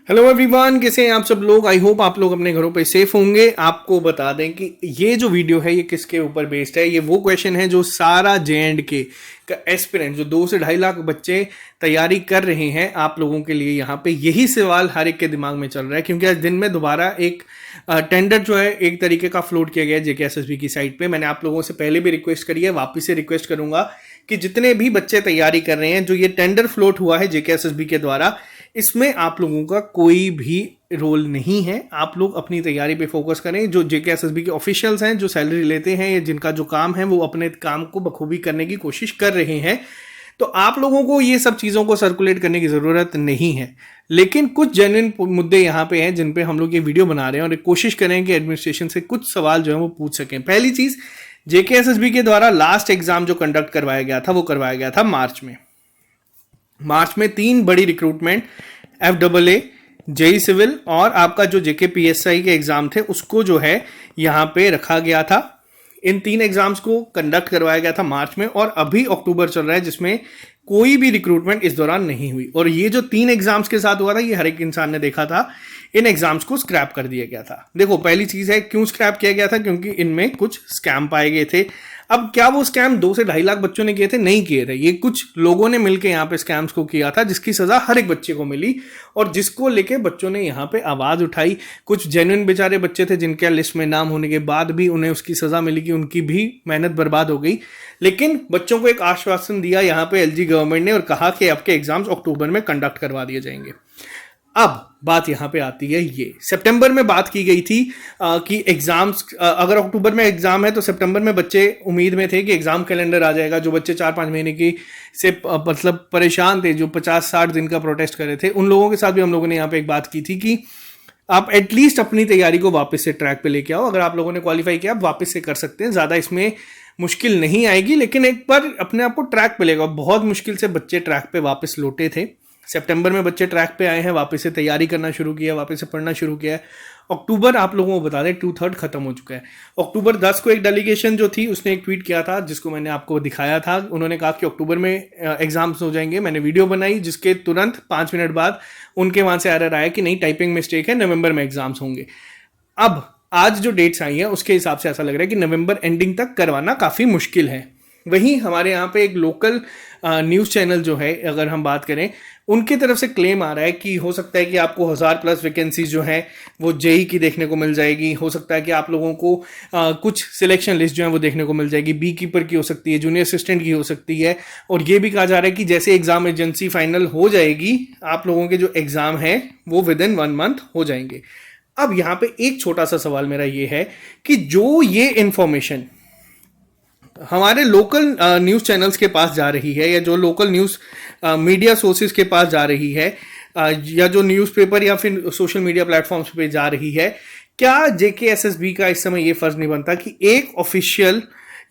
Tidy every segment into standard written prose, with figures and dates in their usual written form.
Hello everyone, कैसे हैं आप सब लोग। आई होप आप लोग अपने घरों पे सेफ होंगे। आपको बता दें कि ये जो वीडियो है ये किसके ऊपर बेस्ड है। ये वो क्वेश्चन है जो सारा JNK का एस्पिरेंट, जो 2 से 2.5 लाख बच्चे तैयारी कर रहे हैं, आप लोगों के लिए यहाँ पे यही सवाल हर एक के दिमाग में चल रहा है। क्योंकि आज दिन में दोबारा एक टेंडर जो है एक तरीके का फ्लोट किया गया है JKSSB की साइट पे। मैंने आप लोगों से पहले भी रिक्वेस्ट करी है, वापस से रिक्वेस्ट करूंगा कि जितने भी बच्चे तैयारी कर रहे हैं, जो ये टेंडर फ्लोट हुआ है JKSSB के द्वारा, इसमें आप लोगों का कोई भी रोल नहीं है। आप लोग अपनी तैयारी पे फोकस करें। जो JKSSB के ऑफिशियल्स हैं, जो सैलरी लेते हैं या जिनका जो काम है, वो अपने काम को बखूबी करने की कोशिश कर रहे हैं। तो आप लोगों को ये सब चीज़ों को सर्कुलेट करने की ज़रूरत नहीं है। लेकिन कुछ जेन्युइन मुद्दे यहाँ पे हैं जिन पे हम लोग ये वीडियो बना रहे हैं और कोशिश करें कि एडमिनिस्ट्रेशन से कुछ सवाल जो है वो पूछ सकें। पहली चीज़, JKSSB के द्वारा लास्ट एग्जाम जो कंडक्ट करवाया गया था वो करवाया गया था मार्च में 3 बड़ी रिक्रूटमेंट, FAA, JEE सिविल और आपका जो JKPSI के एग्जाम थे उसको जो है यहाँ पे रखा गया था। इन 3 एग्जाम्स को कंडक्ट करवाया गया था मार्च में, और अभी अक्टूबर चल रहा है जिसमें कोई भी रिक्रूटमेंट इस दौरान नहीं हुई। और ये जो 3 एग्जाम्स के साथ हुआ था, ये हर एक इंसान ने देखा था, इन एग्जाम्स को स्क्रैप कर दिया गया था। देखो, पहली चीज है क्यों स्क्रैप किया गया था, क्योंकि इनमें कुछ स्कैम पाए गए थे। अब क्या वो स्कैम 2 से 2.5 लाख बच्चों ने किए थे? नहीं किए थे। ये कुछ लोगों ने मिलकर यहाँ पे स्कैम्स को किया था, जिसकी सजा हर एक बच्चे को मिली और जिसको लेके बच्चों ने यहाँ पे आवाज उठाई। कुछ जेन्युइन बेचारे बच्चे थे जिनके लिस्ट में नाम होने के बाद भी उन्हें उसकी सजा मिली कि उनकी भी मेहनत बर्बाद हो गई। लेकिन बच्चों को एक आश्वासन दिया यहाँ पे LG गवर्नमेंट ने और कहा कि आपके एग्जाम्स अक्टूबर में कंडक्ट करवा दिए जाएंगे। अब बात यहां पे आती है, ये सितंबर में बात की गई थी कि एग्जाम्स, अगर अक्टूबर में एग्जाम है तो सितंबर में बच्चे उम्मीद में थे कि एग्जाम कैलेंडर आ जाएगा। जो बच्चे 4-5 महीने की से मतलब परेशान थे, जो 50-60 दिन का प्रोटेस्ट कर रहे थे, उन लोगों के साथ भी हम लोगों ने यहाँ पे एक बात की थी कि आप एटलीस्ट अपनी तैयारी को वापस से ट्रैक पे लेके आओ। अगर आप लोगों ने क्वालिफाई किया, आप वापस से कर सकते हैं, ज्यादा इसमें मुश्किल नहीं आएगी, लेकिन एक बार अपने आप को ट्रैक पे लेगा। बहुत मुश्किल से बच्चे ट्रैक पे वापस लौटे थे। सितंबर में बच्चे ट्रैक पे आए हैं, वापस से तैयारी करना शुरू किया, वापस से पढ़ना शुरू किया है। अक्टूबर आप लोगों को बता दें 2/3 खत्म हो चुका है। अक्टूबर 10 को एक डेलीगेशन जो थी उसने एक ट्वीट किया था, जिसको मैंने आपको दिखाया था। उन्होंने कहा कि अक्टूबर में एग्जाम्स हो जाएंगे। मैंने वीडियो बनाई जिसके तुरंत 5 मिनट बाद उनके वहां से एरर आया कि नहीं, टाइपिंग मिस्टेक है, नवंबर में एग्जाम्स होंगे। अब आज जो डेट्स आई हैं उसके हिसाब से ऐसा लग रहा है कि नवंबर एंडिंग तक करवाना काफ़ी मुश्किल है। वहीं हमारे यहाँ पे एक लोकल न्यूज़ चैनल जो है, अगर हम बात करें, उनकी तरफ से क्लेम आ रहा है कि हो सकता है कि आपको 1000+ वैकेंसीज जो हैं वो JEE की देखने को मिल जाएगी। हो सकता है कि आप लोगों को कुछ सिलेक्शन लिस्ट जो है वो देखने को मिल जाएगी। बी कीपर की हो सकती है, जूनियर असिस्टेंट की हो सकती है। और ये भी कहा जा रहा है कि जैसे एग्जाम एजेंसी फाइनल हो जाएगी, आप लोगों के जो एग्जाम है वो विदिन 1 मंथ हो जाएंगे। अब यहाँ पे एक छोटा सा सवाल मेरा ये है कि जो ये इंफॉर्मेशन हमारे लोकल न्यूज़ चैनल्स के पास जा रही है, या जो लोकल न्यूज़ मीडिया सोर्सेज के पास जा रही है, या जो न्यूज़पेपर या फिर सोशल मीडिया प्लेटफॉर्म्स पे जा रही है, क्या JKSSB का इस समय ये फर्ज नहीं बनता कि एक ऑफिशियल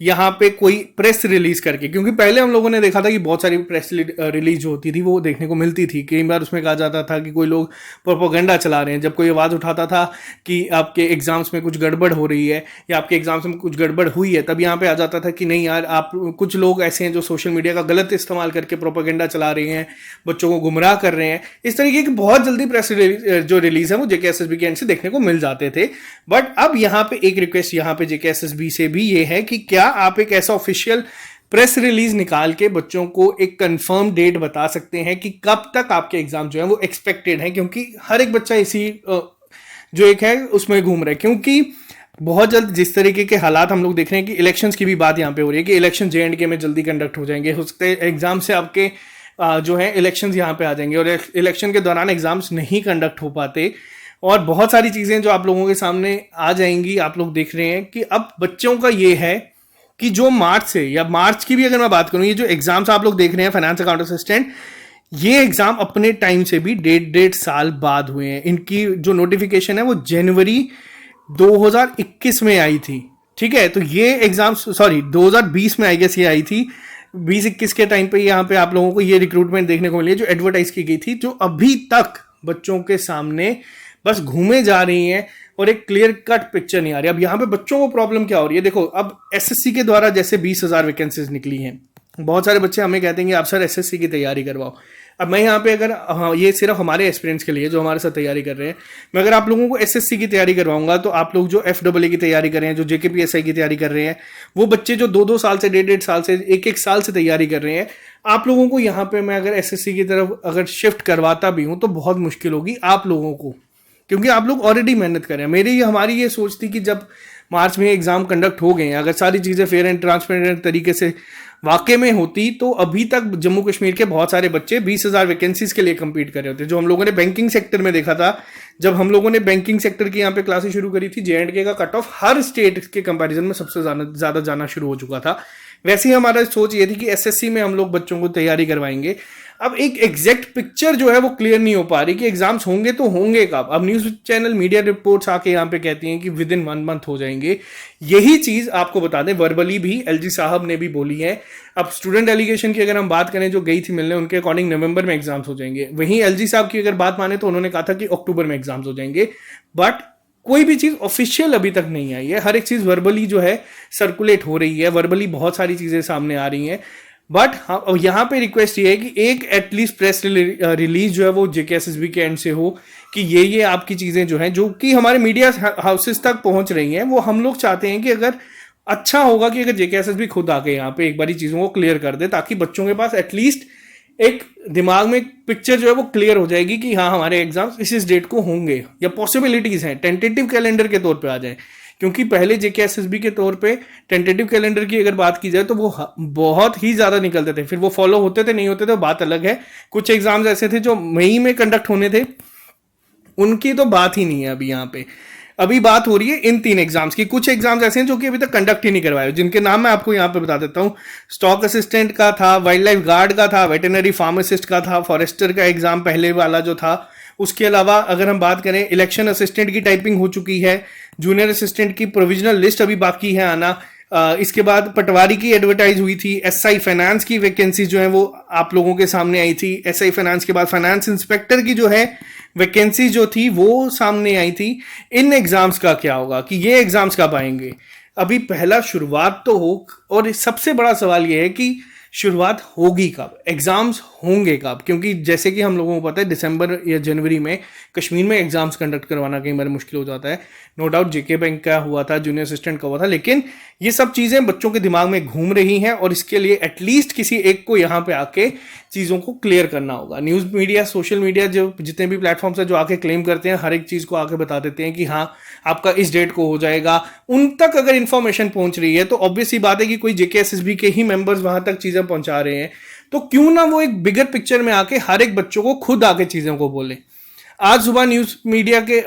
यहाँ पे कोई प्रेस रिलीज करके, क्योंकि पहले हम लोगों ने देखा था कि बहुत सारी प्रेस रिलीज जो होती थी वो देखने को मिलती थी। कई बार उसमें कहा जाता था कि कोई लोग प्रोपोगंडा चला रहे हैं। जब कोई आवाज़ उठाता था कि आपके एग्जाम्स में कुछ गड़बड़ हो रही है या आपके एग्जाम्स में कुछ गड़बड़ हुई है, तब यहाँ पे आ जाता था कि नहीं यार, आप कुछ लोग ऐसे हैं जो सोशल मीडिया का गलत इस्तेमाल करके प्रोपोगंडा चला रहे हैं, बच्चों को गुमराह कर रहे हैं। इस तरीके की बहुत जल्दी प्रेस जो रिलीज है वो JKSSB के एंड से देखने को मिल जाते थे। बट अब यहाँ पे एक रिक्वेस्ट यहाँ पे JKSSB से भी ये है कि क्या आप एक ऐसा ऑफिशियल प्रेस रिलीज निकाल के बच्चों को एक कंफर्म डेट बता सकते हैं कि कब तक आपके एग्जाम जो है वो एक्सपेक्टेड है। क्योंकि हर एक बच्चा इसी जो एक है उसमें घूम रहा है। क्योंकि बहुत जल्द जिस तरीके के हालात हम लोग देख रहे हैं कि इलेक्शंस की भी बात यहाँ पे हो रही है कि इलेक्शन JNK में जल्दी कंडक्ट हो जाएंगे। हो सकते हैं एग्जाम से आपके जो है इलेक्शंस यहाँ पे आ जाएंगे और इलेक्शन के दौरान एग्जाम्स नहीं कंडक्ट हो पाते, और बहुत सारी चीजें जो आप लोगों के सामने आ जाएंगी। आप लोग देख रहे हैं कि अब बच्चों का ये है कि जो मार्च से, या मार्च की भी अगर मैं बात करूं, ये जो एग्जाम्स आप लोग देख रहे हैं फाइनेंस अकाउंट असिस्टेंट, ये एग्जाम अपने टाइम से भी 1.5 साल बाद हुए हैं। इनकी जो नोटिफिकेशन है वो जनवरी 2021 में आई थी। ठीक है, तो ये एग्जाम 2020 में आई गेस ये आई थी। 2021 के टाइम पे यहाँ पे आप लोगों को ये रिक्रूटमेंट देखने को मिली है जो एडवर्टाइज की गई थी, जो अभी तक बच्चों के सामने बस घूमे जा रही हैं और एक क्लियर कट पिक्चर नहीं आ रही। अब यहाँ पे बच्चों को प्रॉब्लम क्या हो रही है, देखो, अब SSC के द्वारा जैसे 20,000 वैकेंसीज निकली हैं, बहुत सारे बच्चे हमें कहते हैं कि आप सर SSC की तैयारी करवाओ। अब मैं यहाँ पे अगर, हाँ ये सिर्फ हमारे एस्पिरेंट्स के लिए जो हमारे साथ तैयारी कर रहे हैं, मैं अगर आप लोगों को एसएससी की तैयारी करवाऊंगा तो आप लोग जो एफडब्ल्यू की तैयारी कर रहे हैं, जो जेकेपीएसआई की तैयारी कर रहे हैं, वो बच्चे जो 2-2 साल से, 1.5 साल से, 1-1 साल से तैयारी कर रहे हैं, आप लोगों को यहाँ पे मैं अगर एसएससी की तरफ अगर शिफ्ट करवाता भी हूँ तो बहुत मुश्किल होगी आप लोगों को, क्योंकि आप लोग ऑलरेडी मेहनत कर रहे हैं। हमारी ये सोच थी कि जब मार्च में एग्जाम कंडक्ट हो गए हैं, अगर सारी चीज़ें फेयर एंड ट्रांसपेरेंट तरीके से वाकई में होती तो अभी तक जम्मू कश्मीर के बहुत सारे बच्चे 20,000 वैकेंसीज के लिए compete कर रहे होते, जो हम लोगों ने बैंकिंग सेक्टर में देखा था। जब हम लोगों ने बैंकिंग सेक्टर की यहाँ पे क्लासेस शुरू करी थी, जे&के का कट ऑफ हर स्टेट के कंपैरिजन में सबसे ज़्यादा जाना शुरू हो चुका था। वैसे ही हमारा सोच ये थी कि एसएससी में हम लोग बच्चों को तैयारी करवाएंगे। अब एक एग्जैक्ट पिक्चर जो है वो क्लियर नहीं हो पा रही कि एग्जाम्स होंगे तो होंगे कब। अब न्यूज चैनल, मीडिया रिपोर्ट्स आके यहाँ पे कहती हैं कि विद इन 1 मंथ हो जाएंगे। यही चीज आपको बता दें, वर्बली भी एलजी साहब ने भी बोली है। अब स्टूडेंट डेलीगेशन की अगर हम बात करें, जो गई थी मिलने, उनके अकॉर्डिंग नवंबर में एग्जाम्स हो जाएंगे। वहीं एलजी साहब की अगर बात माने तो उन्होंने कहा था कि अक्टूबर में एग्जाम्स हो जाएंगे। बट कोई भी चीज ऑफिशियल अभी तक नहीं आई है। हर एक चीज वर्बली जो है सर्कुलेट हो रही है, वर्बली बहुत सारी चीजें सामने आ रही हैं। बट हाँ, यहाँ पे रिक्वेस्ट ये है कि एक एटलीस्ट प्रेस रिलीज जो है वो जेकेएसएसबी के एंड से हो कि ये आपकी चीजें जो हैं, जो कि हमारे मीडिया हाउसेस तक पहुंच रही हैं, वो हम लोग चाहते हैं कि अगर अच्छा होगा कि अगर जेकेएसएसबी खुद आके यहाँ पे एक बारी चीजों को क्लियर कर दे, ताकि बच्चों के पास एटलीस्ट एक दिमाग में पिक्चर जो है वो क्लियर हो जाएगी कि हाँ हमारे एग्जाम्स इस डेट को होंगे, या पॉसिबिलिटीज हैं टेंटेटिव कैलेंडर के तौर पे आ जाए। क्योंकि पहले जेकेएसएसबी के तौर पे टेंटेटिव कैलेंडर की अगर बात की जाए तो वो बहुत ही ज्यादा निकलते थे, फिर वो फॉलो होते थे नहीं होते थे बात अलग है। कुछ एग्जाम्स ऐसे थे जो मई में कंडक्ट होने थे, उनकी तो बात ही नहीं है अभी यहाँ पे। अभी बात हो रही है इन 3 एग्जाम्स की। कुछ एग्जाम्स ऐसे हैं जो कि अभी तक कंडक्ट ही नहीं करवाए, जिनके नाम मैं आपको यहाँ पे बता देता हूँ। स्टॉक असिस्टेंट का था, वाइल्ड लाइफ गार्ड का था, वेटरनरी फार्मासिस्ट का था, फॉरेस्टर का एग्जाम पहले वाला जो था। उसके अलावा अगर हम बात करें, इलेक्शन असिस्टेंट की टाइपिंग हो चुकी है, जूनियर असिस्टेंट की प्रोविजनल लिस्ट अभी बाकी है आना। इसके बाद पटवारी की एडवर्टाइज हुई थी, एसआई फाइनेंस की वैकेंसी जो है वो आप लोगों के सामने आई थी। एसआई फाइनेंस के बाद फाइनेंस इंस्पेक्टर की जो है वैकेंसी जो थी वो सामने आई थी। इन एग्जाम्स का क्या होगा कि ये एग्जाम्स कब आएंगे? अभी पहला शुरुआत तो हो, और सबसे बड़ा सवाल ये है कि शुरुआत होगी कब, एग्जाम्स होंगे कब? क्योंकि जैसे कि हम लोगों को पता है दिसंबर या जनवरी में कश्मीर में एग्जाम्स कंडक्ट करवाना कई बार मुश्किल हो जाता है। नो डाउट जेके बैंक का हुआ था, जूनियर असिस्टेंट का हुआ था, लेकिन ये सब चीजें बच्चों के दिमाग में घूम रही हैं और इसके लिए एटलीस्ट किसी एक को यहाँ पे आके चीजों को क्लियर करना होगा। न्यूज मीडिया, सोशल मीडिया, जो जितने भी प्लेटफॉर्म्स है जो आके क्लेम करते हैं, हर एक चीज को आके बता देते हैं कि हाँ आपका इस डेट को हो जाएगा। उन तक अगर इंफॉर्मेशन पहुंच रही है तो ऑब्वियस ही बात है कि कोई जेकेएसएसबी के ही मेंबर्स वहां तक चीजें पहुंचा रहे हैं, तो क्यों ना वो एक बिगर पिक्चर में आके हर एक बच्चों को खुद आके चीजों को बोले। आज सुबह न्यूज मीडिया के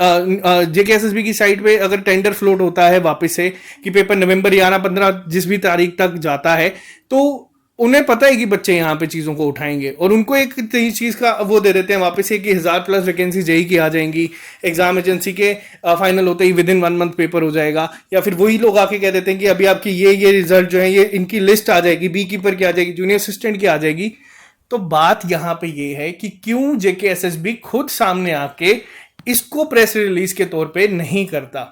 जेकेएसएसबी की साइट पे अगर टेंडर फ्लोट होता है वापस से कि पेपर नवंबर या 15 जिस भी तारीख तक जाता है, तो उन्हें पता है कि बच्चे यहाँ पे चीजों को उठाएंगे, और उनको एक चीज का वो दे देते हैं वापस से कि 1000+ वैकेंसी जेई की आ जाएंगी, एग्जाम एजेंसी के फाइनल होते ही विद इन 1 मंथ पेपर हो जाएगा। या फिर वही लोग आके कह देते हैं कि अभी आपकी ये रिजल्ट जो है ये इनकी लिस्ट आ जाएगी, बी कीपर की आ जाएगी, जूनियर असिस्टेंट की आ जाएगी। तो बात यहाँ पे ये है कि क्यों जेकेएसएसबी खुद सामने आके इसको प्रेस रिलीज के तौर पे नहीं करता?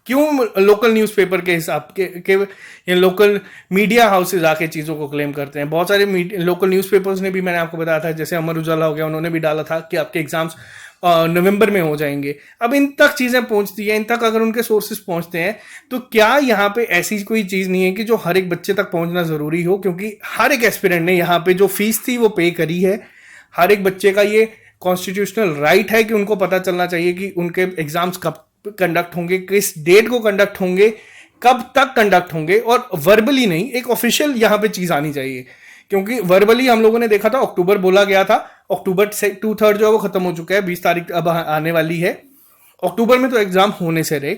क्यों लोकल न्यूज़पेपर के हिसाब के लोकल मीडिया हाउसेज आके चीज़ों को क्लेम करते हैं? बहुत सारे लोकल न्यूज़पेपर्स ने भी, मैंने आपको बताया था, जैसे अमर उजाला हो गया, उन्होंने भी डाला था कि आपके एग्जाम्स नवंबर में हो जाएंगे। अब इन तक चीज़ें पहुंचती हैं, इन तक अगर उनके सोर्सेज पहुंचते हैं, तो क्या यहाँ पे ऐसी कोई चीज़ नहीं है कि जो हर एक बच्चे तक पहुंचना ज़रूरी हो? क्योंकि हर एक एस्पिरेंट ने यहाँ पे जो फीस थी वो पे करी है। हर एक बच्चे का ये कॉन्स्टिट्यूशनल राइट है कि उनको पता चलना चाहिए कि उनके एग्जाम्स कब कंडक्ट होंगे, किस डेट को कंडक्ट होंगे, कब तक कंडक्ट होंगे, और वर्बली नहीं, एक ऑफिशियल यहाँ पे चीज आनी चाहिए। क्योंकि वर्बली हम लोगों ने देखा था, अक्टूबर बोला गया था, अक्टूबर से 2/3 जो है वो खत्म हो चुका है, 20 तारीख अब आने वाली है। अक्टूबर में तो एग्जाम होने से रहे।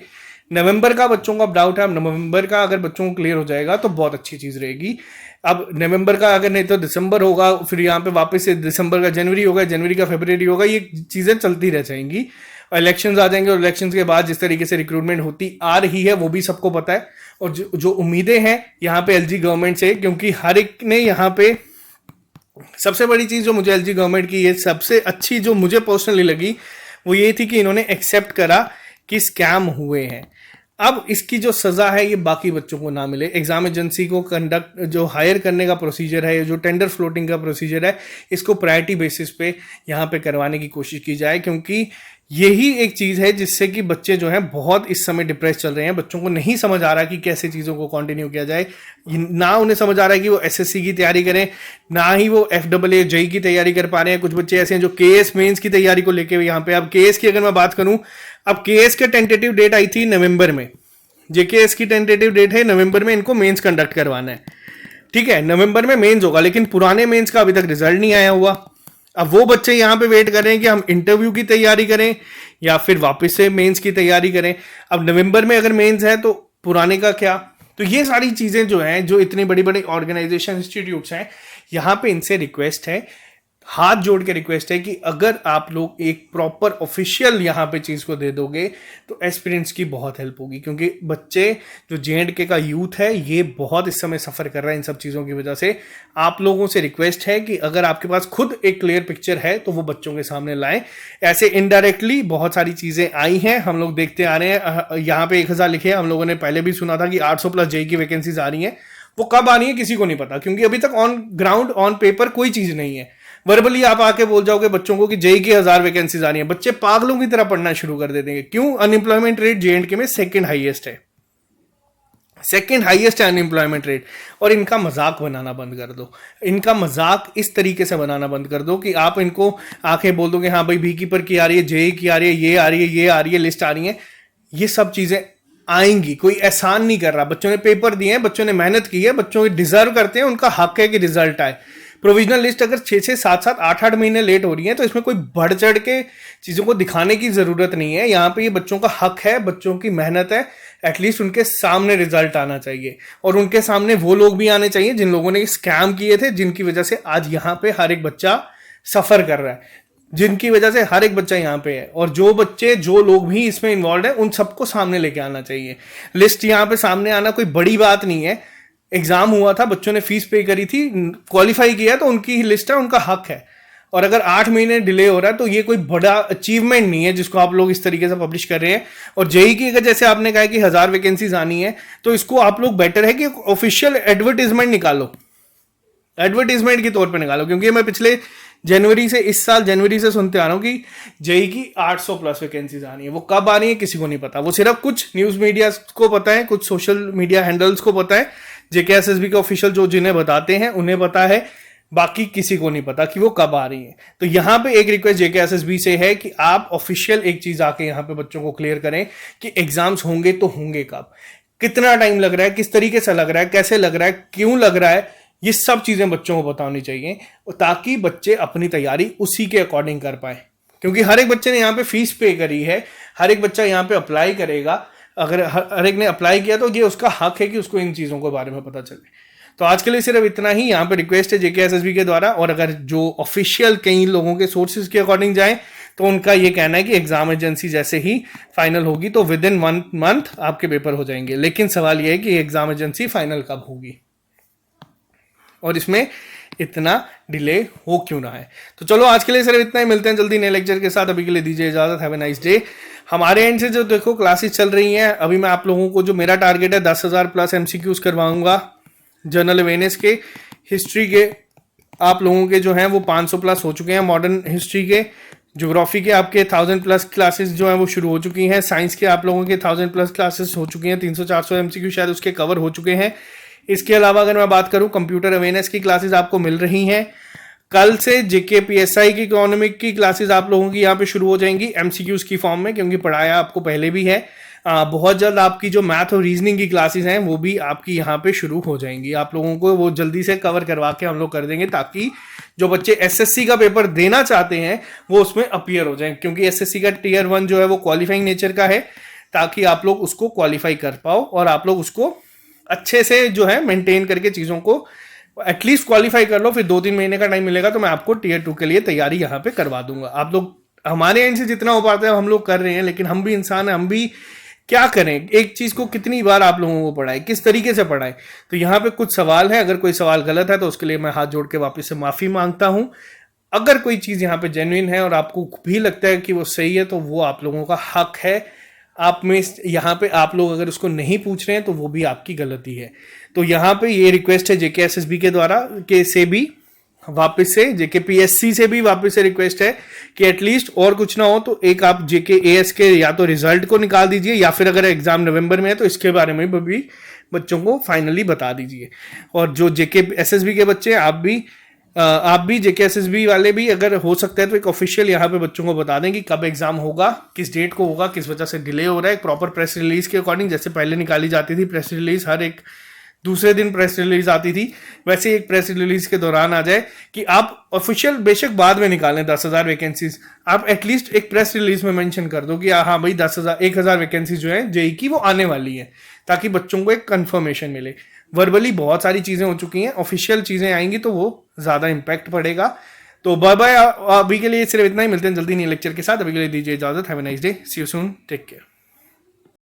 नवंबर का बच्चों को अब डाउट है, अब नवंबर का अगर बच्चों को क्लियर हो जाएगा तो बहुत अच्छी चीज रहेगी। अब नवंबर का अगर नहीं तो दिसंबर होगा, फिर यहाँ पे वापस से दिसंबर का जनवरी होगा, जनवरी का फरवरी होगा, ये चीजें चलती रह जाएंगी। इलेक्शंस आ जाएंगे, और इलेक्शंस के बाद जिस तरीके से रिक्रूटमेंट होती आ रही है वो भी सबको पता है। और जो उम्मीदें हैं यहाँ पे एलजी गवर्नमेंट से, क्योंकि हर एक ने यहाँ पे, सबसे बड़ी चीज जो मुझे एलजी गवर्नमेंट की ये सबसे अच्छी जो मुझे पर्सनली लगी वो ये थी कि इन्होंने एक्सेप्ट करा कि स्कैम हुए हैं। अब इसकी जो सजा है ये बाकी बच्चों को ना मिले। एग्जाम एजेंसी को कंडक्ट जो हायर करने का प्रोसीजर है, जो टेंडर फ्लोटिंग का प्रोसीजर है, इसको प्रायोरिटी बेसिस पे यहाँ पे करवाने की कोशिश की जाए, क्योंकि यही एक चीज़ है जिससे कि बच्चे जो हैं बहुत इस समय डिप्रेस चल रहे हैं। बच्चों को नहीं समझ आ रहा कि कैसे चीज़ों को कंटिन्यू किया जाए, ना उन्हें समझ आ रहा है कि वो एसएससी की तैयारी करें, ना ही वो एफडब्ल्यू जेई की तैयारी कर पा रहे हैं। कुछ बच्चे ऐसे हैं जो केएस मेंस की तैयारी को लेके यहाँ पे, अब केएस की अगर मैं बात करूं, अब केएस के टेंटेटिव डेट आई थी नवंबर में, जेकेएस की टेंटेटिव डेट है नवंबर में, इनको मेंस कंडक्ट करवाना है, ठीक है, नवंबर में मेंस होगा, लेकिन पुराने मेंस का अभी तक रिजल्ट नहीं आया हुआ। अब वो बच्चे यहाँ पे वेट कर रहे हैं कि हम इंटरव्यू की तैयारी करें या फिर वापस से मेंस की तैयारी करें। अब नवंबर में अगर मेंस है तो पुराने का क्या? तो ये सारी चीजें जो हैं, जो इतनी बड़ी बड़ी ऑर्गेनाइजेशन इंस्टीट्यूट्स हैं, यहाँ पे इनसे रिक्वेस्ट है, हाथ जोड़ के रिक्वेस्ट है कि अगर आप लोग एक प्रॉपर ऑफिशियल यहाँ पे चीज को दे दोगे तो एस्पिरेंट्स की बहुत हेल्प होगी, क्योंकि बच्चे जो जेएंडके का यूथ है ये बहुत इस समय सफर कर रहा है इन सब चीजों की वजह से। आप लोगों से रिक्वेस्ट है कि अगर आपके पास खुद एक क्लियर पिक्चर है तो वो बच्चों के सामने लाएं। ऐसे इनडायरेक्टली बहुत सारी चीजें आई हैं, हम लोग देखते आ रहे हैं। यहाँ पे 1000 लिखे, हम लोगों ने पहले भी सुना था कि 800+ जेई की वैकेंसीज आ रही हैं। वो कब आ रही है किसी को नहीं पता, क्योंकि अभी तक ऑन ग्राउंड ऑन पेपर कोई चीज नहीं है। वर्बली आप आके बोल जाओगे बच्चों को कि जेई की 1000 वैकेंसीज आ रही है, बच्चे पागलों की तरह पढ़ना शुरू कर देंगे। क्यों? अनएम्प्लॉयमेंट रेट जेएंडके में सेकंड हाईएस्ट है, सेकंड हाईएस्ट है अनएम्प्लॉयमेंट रेट। और इनका मजाक बनाना बंद कर दो, इनका मजाक इस तरीके से बनाना बंद कर दो कि आप इनको आके बोल दो कि हाँ भाई बी कीपर की आ रही है, जेई की आ रही है, ये आ रही है, ये आ रही है, लिस्ट आ रही है। ये सब चीजें आएंगी, कोई एहसान नहीं कर रहा। बच्चों ने पेपर दिए हैं, बच्चों ने मेहनत की है, बच्चों को डिजर्व करते हैं, उनका हक है कि रिजल्ट आए। प्रोविजनल लिस्ट अगर 6-6, 7-7, 8-8 महीने लेट हो रही है तो इसमें कोई बढ़ चढ़ के चीजों को दिखाने की जरूरत नहीं है। यहाँ पे ये बच्चों का हक है, बच्चों की मेहनत है, एटलीस्ट उनके सामने रिजल्ट आना चाहिए। और उनके सामने वो लोग भी आने चाहिए जिन लोगों ने स्कैम किए थे, जिनकी वजह से आज यहाँ पे हर एक बच्चा सफर कर रहा है, जिनकी वजह से हर एक बच्चा यहाँ पे है। और जो बच्चे, जो लोग भी इसमें इन्वॉल्व है, उन सबको सामने लेके आना चाहिए। लिस्ट यहाँ पे सामने आना कोई बड़ी बात नहीं है। एग्जाम हुआ था, बच्चों ने फीस पे करी थी, क्वालिफाई किया, तो उनकी ही लिस्ट है, उनका हक है। और अगर 8 महीने डिले हो रहा है तो ये कोई बड़ा अचीवमेंट नहीं है जिसको आप लोग इस तरीके से पब्लिश कर रहे हैं। और जेई की अगर जैसे आपने कहा कि 1000 वैकेंसीज आनी है, तो इसको आप लोग बेटर है कि ऑफिशियल एडवर्टीजमेंट निकालो, एडवर्टीजमेंट के तौर पे निकालो। क्योंकि मैं पिछले जनवरी से, इस साल जनवरी से सुनते आ रहा हूँ कि जेई की 800+ वैकेंसीज आ रही है। वो कब आ रही है किसी को नहीं पता, वो सिर्फ कुछ न्यूज मीडिया को पता है, कुछ सोशल मीडिया हैंडल्स को पता है, जेकेएसएसबी के ऑफिशियल जो जिन्हें बताते हैं उन्हें पता है, बाकी किसी को नहीं पता कि वो कब आ रही है। तो यहाँ पे एक रिक्वेस्ट जेकेएसएसबी से है कि आप ऑफिशियल एक चीज आके यहाँ पे बच्चों को क्लियर करें कि एग्जाम्स होंगे तो होंगे कब, कितना टाइम लग रहा है, किस तरीके से लग रहा है, कैसे लग रहा है, क्यों लग रहा है, ये सब चीजें बच्चों को बतानी चाहिए, ताकि बच्चे अपनी तैयारी उसी के अकॉर्डिंग कर पाए। क्योंकि हर एक बच्चे ने यहाँ पे फीस पे करी है, हर एक बच्चा यहाँ पे अप्लाई करेगा, अगर हर एक ने अप्लाई किया तो ये उसका हक है कि उसको इन चीजों के बारे में पता चले। तो आज के लिए सिर्फ इतना ही यहाँ पे रिक्वेस्ट है जेकेएसएसबी के द्वारा। और अगर जो ऑफिशियल कई लोगों के सोर्सेज के अकॉर्डिंग जाए तो उनका ये कहना है कि एग्जाम एजेंसी जैसे ही फाइनल होगी तो विद इन 1 मंथ आपके पेपर हो जाएंगे। लेकिन सवाल यह है कि एग्जाम एजेंसी फाइनल कब होगी और इसमें इतना डिले हो क्यों ना है। तो चलो आज के लिए सिर्फ इतना ही, मिलते हैं जल्दी नए लेक्चर के साथ। अभी के लिए दीजिए इजाजत, हैव ए नाइस डे। हमारे एंड से जो देखो क्लासेस चल रही हैं, अभी मैं आप लोगों को जो मेरा टारगेट है 10,000+ MCQs करवाऊंगा जनरल अवेयरनेस के, हिस्ट्री के आप लोगों के जो हैं वो 500+ हो चुके हैं, मॉडर्न हिस्ट्री के, ज्योग्राफी के आपके 1000+ क्लासेस जो हैं वो शुरू हो चुकी हैं, साइंस के आप लोगों के 1000+ क्लासेस हो चुकी हैं, 300-400 MCQ शायद उसके कवर हो चुके हैं। इसके अलावा अगर मैं बात करूं, कंप्यूटर अवेयरनेस की क्लासेस आपको मिल रही हैं। कल से जेके पीएसआई की इकोनॉमिक की क्लासेस आप लोगों की यहाँ पे शुरू हो जाएंगी MCQs की फॉर्म में, क्योंकि पढ़ाया आपको पहले भी है। बहुत जल्द आपकी जो मैथ और रीजनिंग की क्लासेस हैं वो भी आपकी यहाँ पे शुरू हो जाएंगी। आप लोगों को वो जल्दी से कवर करवा के हम लोग कर देंगे, ताकि जो बच्चे एसएससी का पेपर देना चाहते हैं वो उसमें अपीयर हो जाएं। क्योंकि एसएससी का Tier 1 जो है वो क्वालिफाइंग नेचर का है, ताकि आप लोग उसको क्वालिफाई कर पाओ और आप लोग उसको अच्छे से जो है मेंटेन करके चीज़ों को एटलीस्ट क्वालिफाई कर लो। फिर 2-3 महीने का टाइम मिलेगा तो मैं आपको Tier 2 के लिए तैयारी यहाँ पे करवा दूंगा। आप लोग हमारे एंड से जितना हो पाता है हम लोग कर रहे हैं, लेकिन हम भी इंसान हैं, हम भी क्या करें, एक चीज को कितनी बार आप लोगों को पढ़ाएं, किस तरीके से पढ़ाएं। तो यहाँ पे कुछ सवाल है, अगर कोई सवाल गलत है तो उसके लिए मैं हाथ जोड़ के वापस से माफी मांगता हूं। अगर कोई चीज यहाँ पे जेन्युइन है और आपको भी लगता है कि वो सही है तो वो आप लोगों का हक है, आप में यहाँ पे आप लोग अगर उसको नहीं पूछ रहे हैं तो वो भी आपकी गलती है। तो यहाँ पे ये रिक्वेस्ट है जेकेएसएसबी के द्वारा के से भी वापस से, जेकेपीएससी से भी वापस से रिक्वेस्ट है कि एटलीस्ट और कुछ ना हो तो एक आप जेकेएएस के या तो रिजल्ट को निकाल दीजिए, या फिर अगर एग्जाम नवंबर में है तो इसके बारे में भी बच्चों को फाइनली बता दीजिए। और जो जेकेएसएसबी के बच्चे आप भी जेकेएसएसबी वाले भी अगर हो सकता है तो एक ऑफिशियल यहाँ पे बच्चों को बता दें कि कब एग्जाम होगा, किस डेट को होगा, किस वजह से डिले हो रहा है। एक प्रॉपर प्रेस रिलीज के अकॉर्डिंग, जैसे पहले निकाली जाती थी प्रेस रिलीज, हर एक दूसरे दिन प्रेस रिलीज आती थी, वैसे एक प्रेस रिलीज के दौरान आ जाए कि आप ऑफिशियल बेशक बाद में निकालें 10,000 वैकेंसीज, आप एटलीस्ट एक प्रेस रिलीज में मेंशन कर दो कि हाँ भाई 1,000 वैकेंसीज जो है जेई की वो आने वाली है, ताकि बच्चों को एक कंफर्मेशन मिले। वर्बली बहुत सारी चीजें हो चुकी हैं, ऑफिशियल चीजें आएंगी तो वो ज्यादा इंपैक्ट पड़ेगा। तो बाय बाय, अभी के लिए सिर्फ इतना ही, मिलते हैं जल्दी नए लेक्चर के साथ। अभी के लिए दीजिए इजाजत, have a nice day, see you soon, take care.